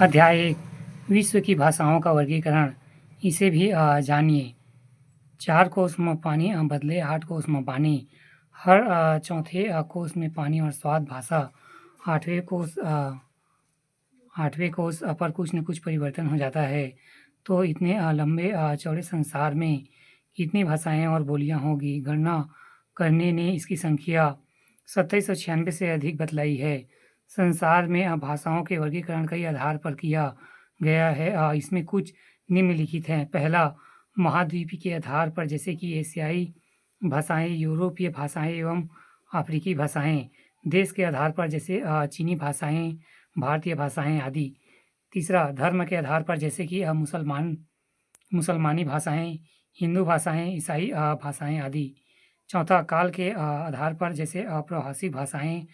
अध्याय 1 विश्व की भाषाओं का वर्गीकरण। इसे भी जानिए। 4 कोस में पानी बदले 8 कोस में पानी। हर चौथे कोस में पानी और स्वाद भाषा। 8वें कोस पर कुछ न कुछ परिवर्तन हो जाता है। तो इतने लंबे चौड़े संसार में कितनी भाषाएं और बोलियां होगी? गणना करने ने इसकी संख्या 2796 से अधिक बतलाई है। संसार में भाषाओं के वर्गीकरण कई आधार पर किया गया है। इसमें कुछ निम्नलिखित हैं। पहला, महाद्वीपीय के आधार पर, जैसे कि एशियाई भाषाएं, यूरोपीय भाषाएं एवं अफ्रीकी भाषाएं। देश के आधार पर, जैसे चीनी भाषाएं, भारतीय भाषाएं आदि। तीसरा, धर्म के आधार पर, जैसे कि मुसलमानी भाषाएं, हिंदू भाषाएं, ईसाई भाषाएं आदि। चौथा, काल के आधार पर, जैसे अप्रवासी भाषाएं,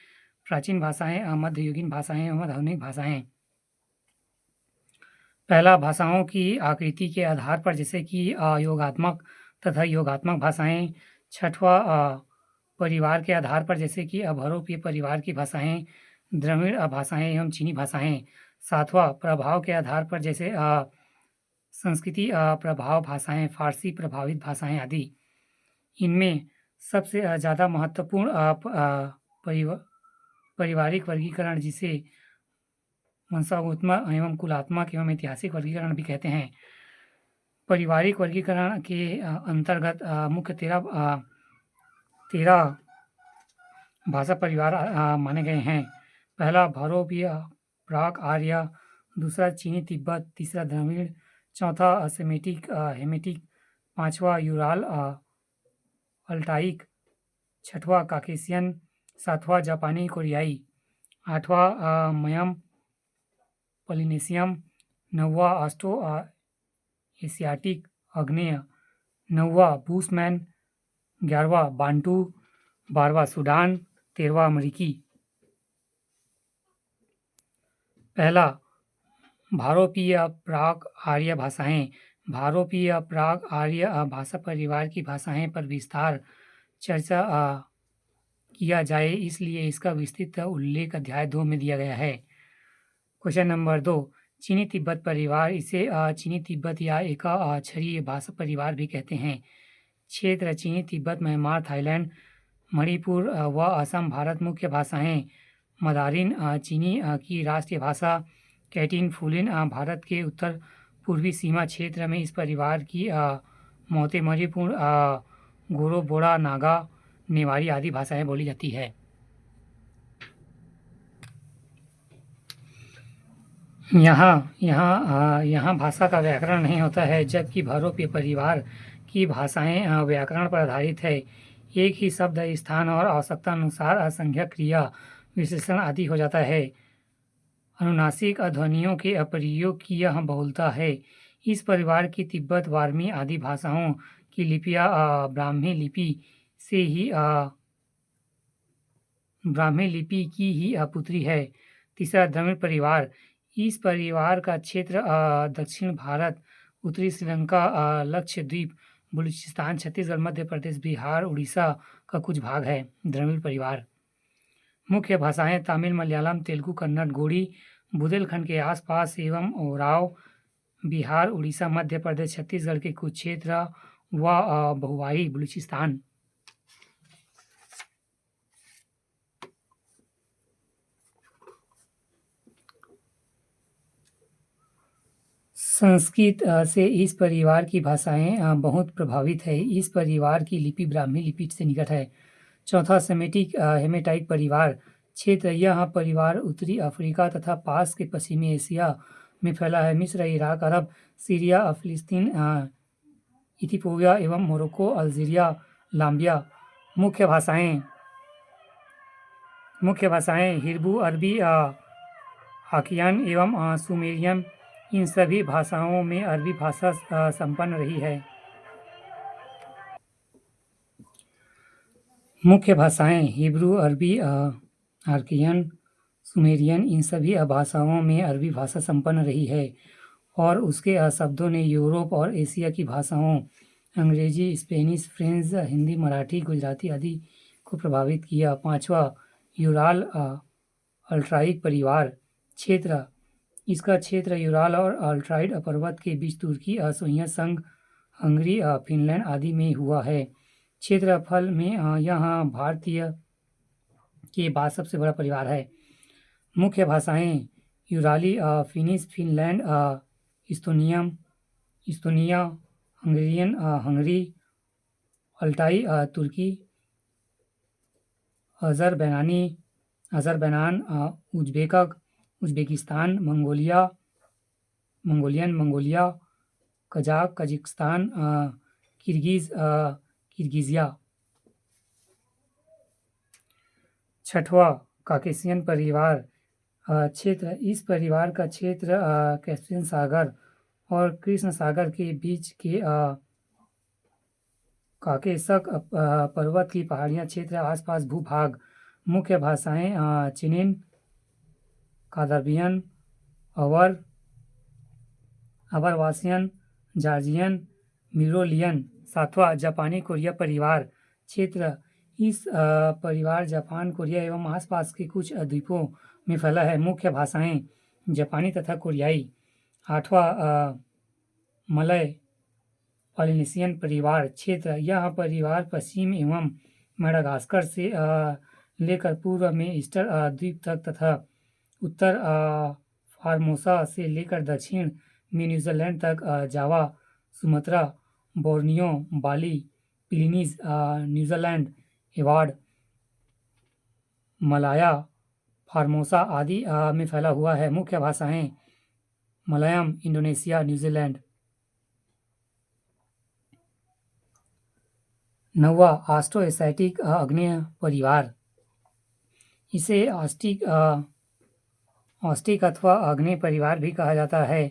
प्राचीन भाषाएं, मध्ययुगीन भाषाएं एवं आधुनिक भाषाएं। पहला, भाषाओं की आकृति के आधार पर, जैसे कि योगात्मक तथा योगात्मक भाषाएं। छठवां, परिवार के आधार पर, जैसे कि बहुरूपीय परिवार की भाषाएं, द्रविड़ भाषाएं एवं चीनी भाषाएं। सातवां, प्रभाव के आधार पर, जैसे संस्कृति प्रभाव भाषाएं, फारसी प्रभावित भाषाएं आदि। इनमें सबसे ज़्यादा महत्वपूर्ण पारिवारिक वर्गीकरण, जिसे वंशात्मक एवं कुलात्मक एवं ऐतिहासिक वर्गीकरण भी कहते हैं। पारिवारिक वर्गीकरण के अंतर्गत मुख्य 13 भाषा परिवार माने गए हैं। पहला, बहुरूपीय प्राक आर्य। दूसरा, चीनी तिब्बत। तीसरा, द्रविड़। चौथा, सेमेटिक हेमेटिक। पांचवा, यूराल अल्टाइक। छठवां, काकेशियन। सातवां, जापानी कोरियाई। आठवां, मयम पोलिनेशियम। नौवां, ऑस्ट्रो एशियाटिक आग्नेय। 9वां, बुशमैन। 11वां, बांटू। 12वां, सूडान। 13वां, अमरीकी। पहला, भारोपीय प्राक आर्य भाषाएं। भारोपीय प्राक आर्य भाषा परिवार की भाषाएं पर विस्तार चर्चा किया जाए, इसलिए इसका विस्तृत उल्लेख अध्याय 2 में दिया गया है। क्वेश्चन नंबर 2, चीनी तिब्बत परिवार। इसे चीनी तिब्बत या एकाक्षरीय भाषा परिवार भी कहते हैं। क्षेत्र, चीनी तिब्बत, म्यांमार, थाईलैंड, मणिपुर व असम, भारत। मुख्य भाषाएं, मंदारिन चीनी की राष्ट्रीय भाषा। कैटिन फुलिन भारत के उत्तर पूर्वी सीमा क्षेत्र में इस परिवार की मौतें मणिपुर, गोरो, बोड़ा, नागा, नेवारी आदि भाषाएं बोली जाती है। यहाँ भाषा का व्याकरण नहीं होता है, जबकि बहुरूपीय परिवार की भाषाएं व्याकरण पर आधारित है। एक ही शब्द स्थान और आवश्यकता अनुसार असंख्य क्रिया विशेषण आदि हो जाता है। अनुनासिक ध्वनियों के प्रयोग की यह बहुलता है। इस परिवार की तिब्बत, वार्मी आदि भाषाओं की लिपियां ब्राह्मी लिपि की ही पुत्री है। तीसरा, द्रविड़ परिवार। इस परिवार का क्षेत्र दक्षिण भारत, उत्तरी श्रीलंका, लक्षद्वीप, बलूचिस्तान, छत्तीसगढ़, मध्य प्रदेश, बिहार, उड़ीसा का कुछ भाग है। द्रविड़ परिवार। मुख्य भाषाएं, तमिल, मलयालम, तेलुगु, कन्नड़, गोड़ी बुंदेलखंड के आसपास एवं ओराव, बिहार, उड़ीसा, मध्य प्रदेश, छत्तीसगढ़ के कुछ क्षेत्र व बहुवाही बलूचिस्तान। संस्कृत से इस परिवार की भाषाएं बहुत प्रभावित है। इस परिवार की लिपि ब्राह्मी लिपि से निकट है। चौथा, सेमेटिक हेमेटाइक परिवार। क्षेत्र, यह परिवार उत्तरी अफ्रीका तथा पास के पश्चिमी एशिया में फैला है। मिस्र, इराक, अरब, सीरिया, फिलिस्तीन, इथियोपिया एवं मोरक्को, अल्जीरिया, लाम्बिया। मुख्य भाषाएं हिब्रू, अरबी, आकियन एवं सुमेरियन। इन सभी भाषाओं में अरबी भाषा संपन्न रही है। मुख्य भाषाएं हिब्रू, अरबी, आकियन, सुमेरियन। इन सभी भाषाओं में अरबी भाषा संपन्न रही है और उसके शब्दों ने यूरोप और एशिया की भाषाओं अंग्रेजी, स्पेनिश, फ्रेंच, हिंदी, मराठी, गुजराती आदि को प्रभावित किया। पांचवा, यूराल अल्टाइक परिवार। क्षेत्र, इसका क्षेत्र यूराल और अल्टाई पर्वत के बीच तुर्की, सोवियत संघ, हंगरी, फिनलैंड आदि में हुआ है। क्षेत्रफल में यह भारतीय के बाद सबसे बड़ा परिवार है। मुख्य भाषाएं यूराली, Finnish, Finland, Estonia, Hungarian, Hungary, Altai, तुर्की, Azerbaijan, Uzbekistan, Mongolia, Kazakhstan, Kirghizia. छठवां काकेशियन परिवार क्षेत्र। इस परिवार का क्षेत्र कैस्पियन सागर और कृष्ण सागर के बीच के काकेशस पर्वत की पहाड़ियाँ क्षेत्र आसपास भूभाग। मुख्य भाषाएं चिनिन, कादार्बियन, अबरवासियन, जॉर्जियन, मिरोलियन। सातवां जापानी कोरिया परिवार क्षेत्र। इस परिवार जापान, कोरिया एवं आसपास के कुछ द्वीपों में फैला है। मुख्य भाषाएं जापानी तथा कोरियाई। आठवां मलय पॉलिनेशियन परिवार क्षेत्र। यह परिवार पश्चिम एवं मेडागास्कर से लेकर पूर्व में ईस्टर द्वीप तक तथा उत्तर फार्मोसा से लेकर दक्षिण में न्यूजीलैंड तक, Java, Sumatra, Borneo, Bali, Philippines, New Zealand, एवार्ड, मलाया, फार्मोसा आदि में फैला हुआ है। मुख्य भाषाएं मलयालम, इंडोनेशिया, न्यूजीलैंड। नौवां ऑस्ट्रो-एशियाटिक आग्नेय परिवार। इसे ऑस्टिक अथवा आग्नेय परिवार भी कहा जाता है।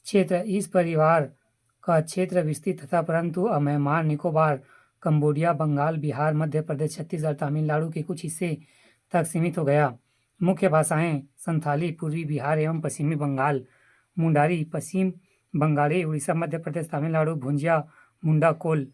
क्षेत्र। इस परिवार का क्षेत्र विस्तृत तथा परंतु म्यांमार, निकोबार, कंबोडिया, बंगाल, बिहार, मध्य प्रदेश, छत्तीसगढ़, तमिलनाडु के कुछ हिस्से तक सीमित हो गया। मुख्य भाषाएं संथाली पूर्वी बिहार एवं पश्चिमी बंगाल, मुंडारी पश्चिम बंगाली, उड़ीसा, मध्य प्रदेश, तमिलनाडु, भुंजिया, मुंडा कोल।